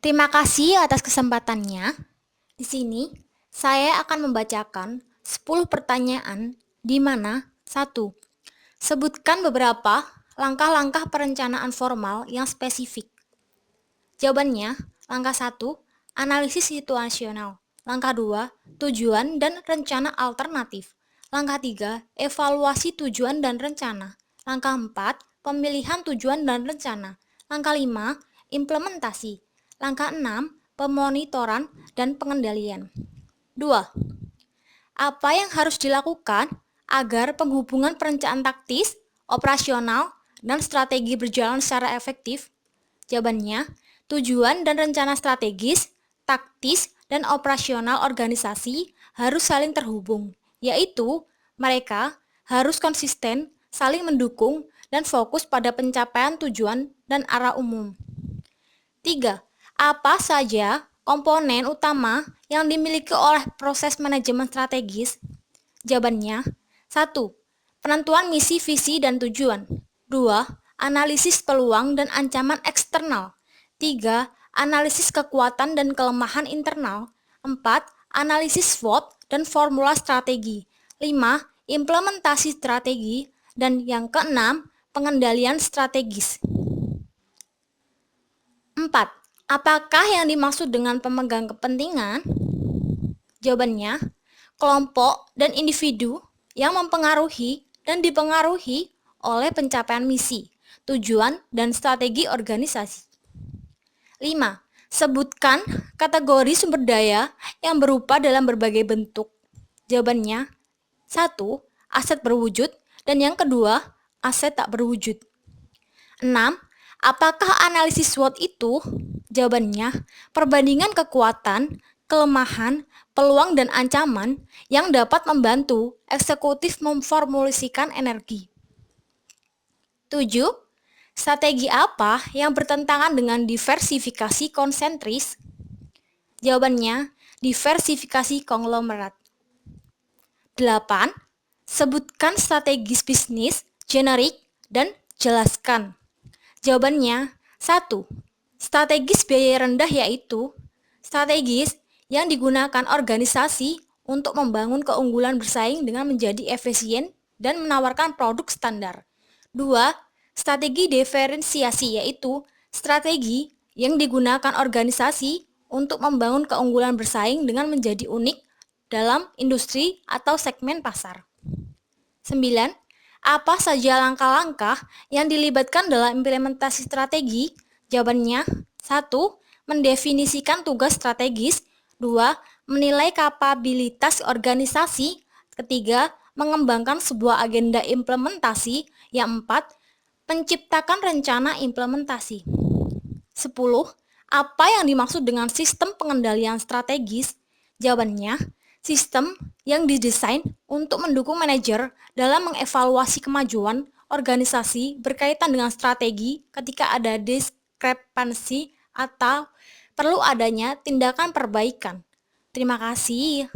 Terima kasih atas kesempatannya. Di sini, saya akan membacakan 10 pertanyaan di mana 1. Sebutkan beberapa langkah-langkah perencanaan formal yang spesifik. Jawabannya, langkah 1, analisis situasional. Langkah 2, tujuan dan rencana alternatif. Langkah 3, evaluasi tujuan dan rencana. Langkah 4, pemilihan tujuan dan rencana. Langkah 5, implementasi. Langkah 6, pemonitoran dan pengendalian. 2. Apa yang harus dilakukan agar penghubungan perencanaan taktis, operasional, dan strategi berjalan secara efektif? Jawabannya, tujuan dan rencana strategis, taktis, dan operasional organisasi harus saling terhubung, yaitu mereka harus konsisten, saling mendukung, dan fokus pada pencapaian tujuan dan arah umum. 3. Apa saja komponen utama yang dimiliki oleh proses manajemen strategis? Jawabannya, 1. Penentuan misi, visi, dan tujuan. 2. Analisis peluang dan ancaman eksternal. 3. Analisis kekuatan dan kelemahan internal. 4. Analisis SWOT dan formula strategi. 5. Implementasi strategi. Dan yang keenam, pengendalian strategis. 4. Apakah yang dimaksud dengan pemegang kepentingan? Jawabannya, kelompok dan individu yang mempengaruhi dan dipengaruhi oleh pencapaian misi, tujuan, dan strategi organisasi. 5. Sebutkan kategori sumber daya yang berupa dalam berbagai bentuk. Jawabannya, 1. Aset berwujud, dan yang kedua, aset tak berwujud. 6. Apakah analisis SWOT itu? Jawabannya, perbandingan kekuatan, kelemahan, peluang, dan ancaman yang dapat membantu eksekutif memformulasikan energi. 7. Strategi apa yang bertentangan dengan diversifikasi konsentris? Jawabannya, diversifikasi konglomerat. 8. Sebutkan strategis bisnis, generik, dan jelaskan. Jawabannya, 1. Strategis biaya rendah yaitu strategis yang digunakan organisasi untuk membangun keunggulan bersaing dengan menjadi efisien dan menawarkan produk standar. 2. Strategi diferensiasi yaitu strategi yang digunakan organisasi untuk membangun keunggulan bersaing dengan menjadi unik dalam industri atau segmen pasar. 9. Apa saja langkah-langkah yang dilibatkan dalam implementasi strategi? Jawabannya, 1. Mendefinisikan tugas strategis. 2. Menilai kapabilitas organisasi. 3. Mengembangkan sebuah agenda implementasi. Yang 4. Menciptakan rencana implementasi. 10. Apa yang dimaksud dengan sistem pengendalian strategis? Jawabannya, sistem yang didesain untuk mendukung manajer dalam mengevaluasi kemajuan organisasi berkaitan dengan strategi ketika ada diskrepansi atau perlu adanya tindakan perbaikan. Terima kasih.